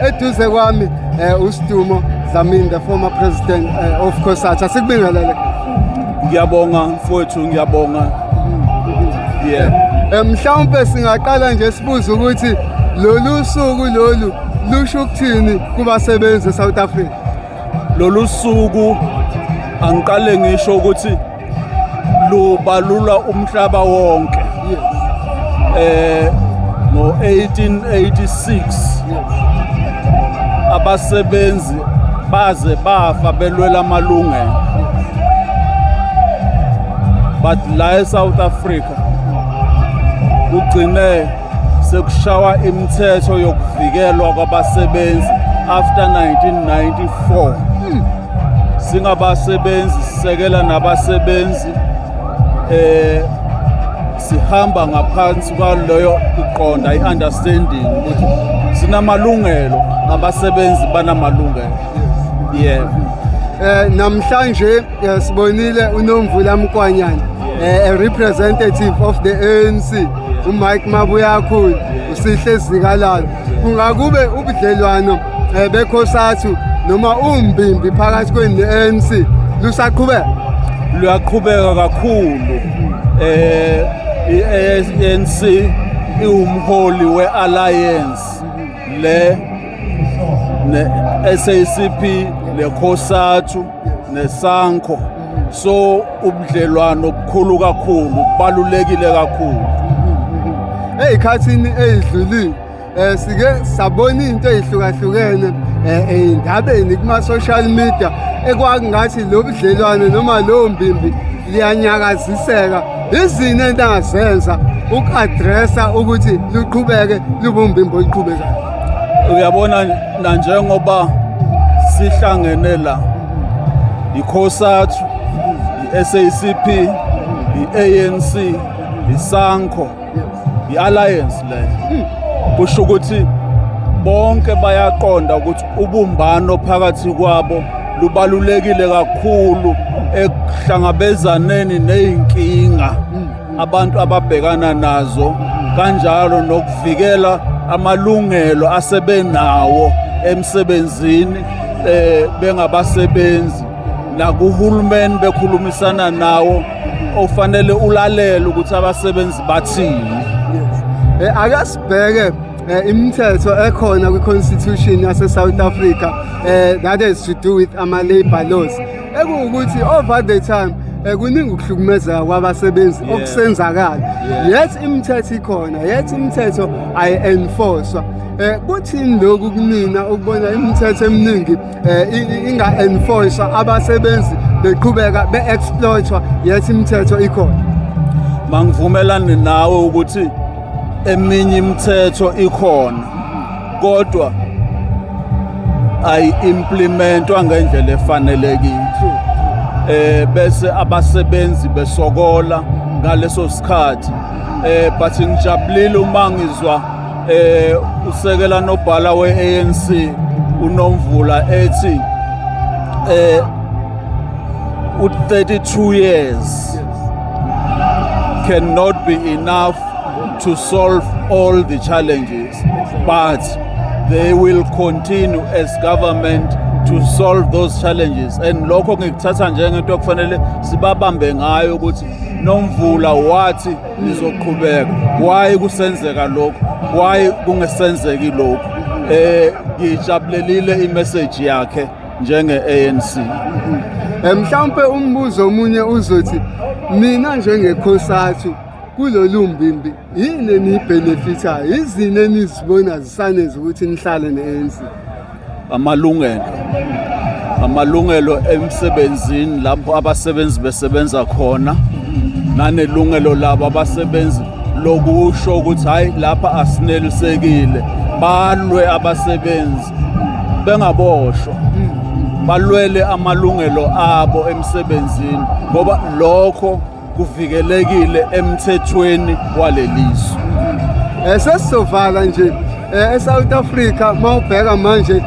Eduze kwami uSidumo Dlamini, the former president of COSATU. Asikubingelele. Ngiyabonga mfowethu, ngiyabonga. Yeah. Mhlawumbe singaqala nje sibuze ukuthi lolu suku lolu lusho ukuthini kubasebenzi eSouth Africa? Lolu suku angiqale ngisho ukuthi lubalula umhlaba wonke. Ngo-1886 abasebenzi baze bafa belwela amalungelo, but la eSouth Africa kugcine sekushawa imithetho yokuvikelwa kwabasebenzi after 1994. Singabasebenzi sisekela nabasebenzi sihamba ngaphansi kwaloyo uqonda i-understanding ukuthi sinamalungelo, abasebenzi banamalungelo. Namhlanje sibonile uNomvula Mkwanyana, a representative of the ANC, uMike Mabuyakhulu, uSihle Zikalala. Kungakube ubudlelwano beCOSATU noma umbimbi phakathi kweni ne-ANC lusaqhubeka? Luyaqhubeka kakhulu. I-ANC iwumholi we-alliance ne-SACP, ne-COSATU, ne-SANCO. So ubudlelwano bukhulu kakhulu, kubalulekile kakhulu. Ey'khathini ey'dlulile sike sabona into ey'hlukahlukene ey'ndabeni kuma-social media ekwakungathi lo budlelwano noma lowo mbimbi liyanyakaziseka. Izini ento angazenza uku-addressa ukuthi luqhubeke lube umbimbi oluqhubekayo. Uyabona nanjengoba sihlangene la, i-COSATU, i-SACP, i-ANC, i-SANCO, i-alliance le, kusho ukuthi bonke bayaqonda ukuthi ubumbano phakathi kwabo lubalulekile kakhulu ekuhlangabezaneni ney'nkinga abantu ababhekana nazo, kanjalo nokuvikela amalungelo asebenawo emsebenzini bengabasebenzi, nakuhulumeni bekhulumisana nawo ofanele ulalele ukuthi abasebenzi bathini. Ake sibheke imithetho ekhona kwi-constitution yase-South Africa that has to do with ama-labor laws. Ekuwukuthi over the time kuningi ukuhlukumezeka kwabasebenzi okusenzakala. Yet imithetho ikhona, yet imithetho ayi-enforcewa. Kuthini lokhu kunina ukubona imithetho eminingi inga-enforcewa, abasebenzi beqhubeka be-exploitwa yet imithetho ikhona? Mangivumelane nawe ukuthi eminye imithetho ikhona kodwa ayi-implementwa ngendlela efanelekile. Bese abasebenzi besokola ngaleso sikhathi. But ngijabulile uma ngizwa usekela nobhala we-ANC uNomvula ethi u-32 years cannot be enough to solve all the challenges, but they will continue as government to solve those challenges. And lokho ngikuthatha njengento okufanele sibabambe ngayo ukuthi Nomvula wathi nizoqhubeka. Why kusenzeka lokho? Why kungasenzeki lokho? Ngijabulelile imessage yakhe njenge-ANC. Mhlawumbe umbuzo omunye uzothi mina njenge-COSATU kulolu mbimbi yini nibenefitayo, izini enizibona zisaneza ukuthi nihlale ne-ANC? Amalungelo emsebenzini lapho abasebenzi besebenza khona, nanelungelo labo abasebenzi lokusho ukuthi hayi lapha asinelisekile, balwe abasebenzi bengaboshwa, balwele amalungelo abo emsebenzini ngoba lokho kuvikelekile emthethweni waleliso. Sesizovala nje eSouth Africa mawubheka manje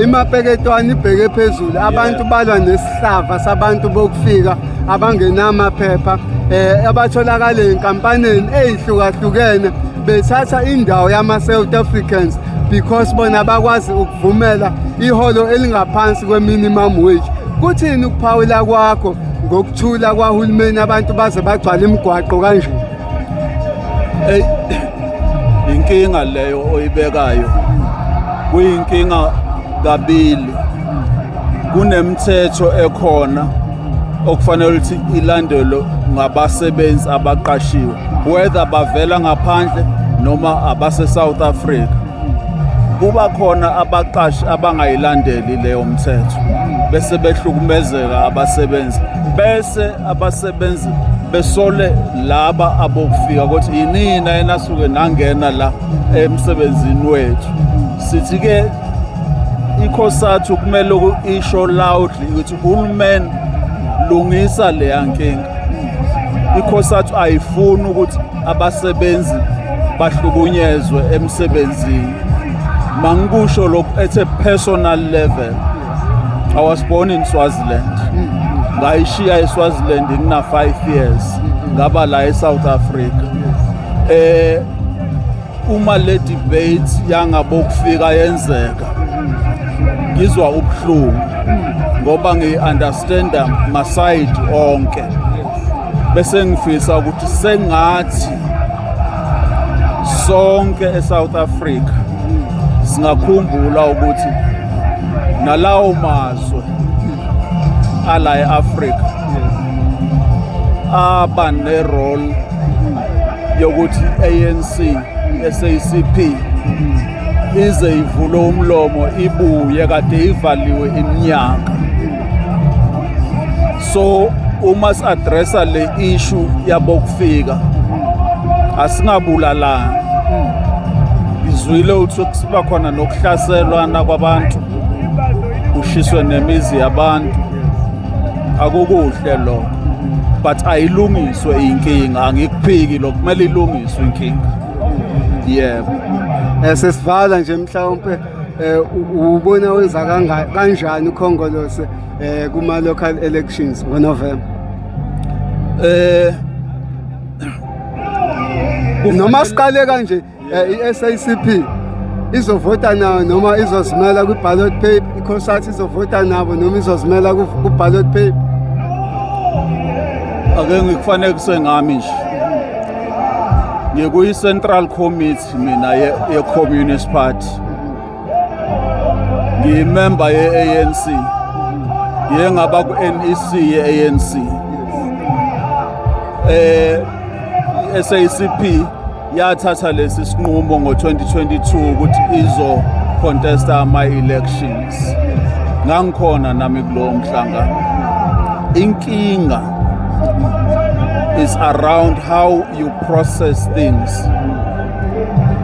imapeketwane ibheke phezulu, abantu balwa nesihlava sabantu bokufika abangenamaphepha abatholakala enkampanini ezihlukahlukene bethatha indawo yama-South Africans because bona bakwazi ukuvumela iholo elingaphansi kwe-minimum wage. Kuthini ukuphawula kwakho ngokuthula kwahulumeni abantu baze bagcwala imigwaqo kanje? Inkinga leyo oyibekayo kuyinkinga kabili. Kunemithetho ekhona okufanele ukuthi ilandelwe ngabasebenzi abaqashiwe, whether bavela ngaphandle noma abase South Africa. Kuba khona abaqashi abangayilandeli leyo mthetho bese behlukumezeka abasebenzi, bese abasebenzi besole laba abokufika ukuthi yinina enasuke nangena la emsebenzini wethu. Sithi ke ikhosathu kumele isho loudly ukuthi uhulumeni lungisa le yankinga. Ikhosathu ayifuni ukuthi abasebenzi bahlukunyezwe emsebenzini. Mangikusho lokhu at a personal level, I was born in Swaziland. Ngayishiya eSwaziland ngina 5 years ngaba la eSouth Africa. Uma le debate yangabokufika yenzeka ngizwa ubuhlungu ngoba ngi-understanda maside onke, bese ngifisa ukuthi sengathi sonke eSouth Africa singakhumbula ukuthi nalawo mazwe ala eAfrica aba ne-role yokuthi ANC, SACP ize ivule umlomo ibuye kade ivaliwe iminyaka. So uma si-addressa le issue yabokufika asingabulalani. Izwile ukuthi kuba khona nokuhlaselwana kwabantu, kushiswe nemizi yabantu, akukuhle lokho, but ayilungiswe inkinga. Angikuphiki lokho, kumele ilungiswe inkinga. Yebo. Sesivala nje mhlawumbe ubona wenza kanjani ukhongolose kuma local elections ngoNovember? Noma siqale kanje iSACP izovota nawo noma izozimela ku-ballot paper, ikhosathu izovota nabo noma izozimela ku-ballot paper? Ake ngikufanele kusengami nje. Ngikuyi-Central Committee mina ye-Communist Party. Ngiyimember ye-ANC. Ngiye ngaba ku-NEC ye-ANC. SACP yathatha lesi sinqumo ngo-2022 ukuthi izo-contesta ama-elections. Ngangikhona nami kulowo mhlangano. Inkinga is around how you process things.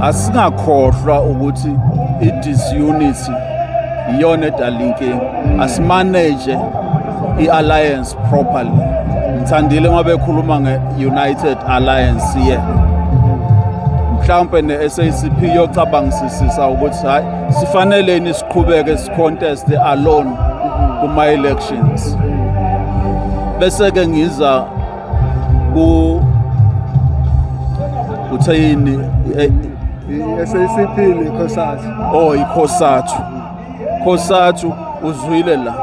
Asingakhohlwa ukuthi i-disunity iyona edala inkinga. Asimanage i-alliance properly. Ngithandile uma bekhuluma nge-United Alliance here. Mhlawumbe ne-SACP yocabangisisa ukuthi hayi sifanele siqhubeke si-contest alone kuma-elections. Bese ke ngiza uthayini i-SACP nekhosathu. Ikhosathu uzwile la.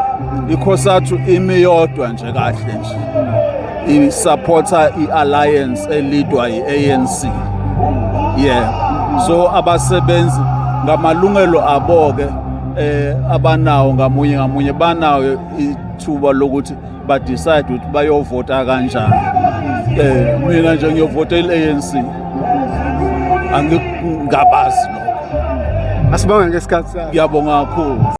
Ikhosathu imiyodwa nje kahle nje. I-supporta i-alliance elidwa yi-ANC. Yeah. So abasebenzi ngamalungelo abo-ke abanawo ngamunye banawo ithuba lokuthi badecide ukuthi bayovota kanjani. Mina nje ngiyovota i-ANC. Angingabazi lokho. Asibonge ngesikhathi sakho. Ngiyabonga kakhulu.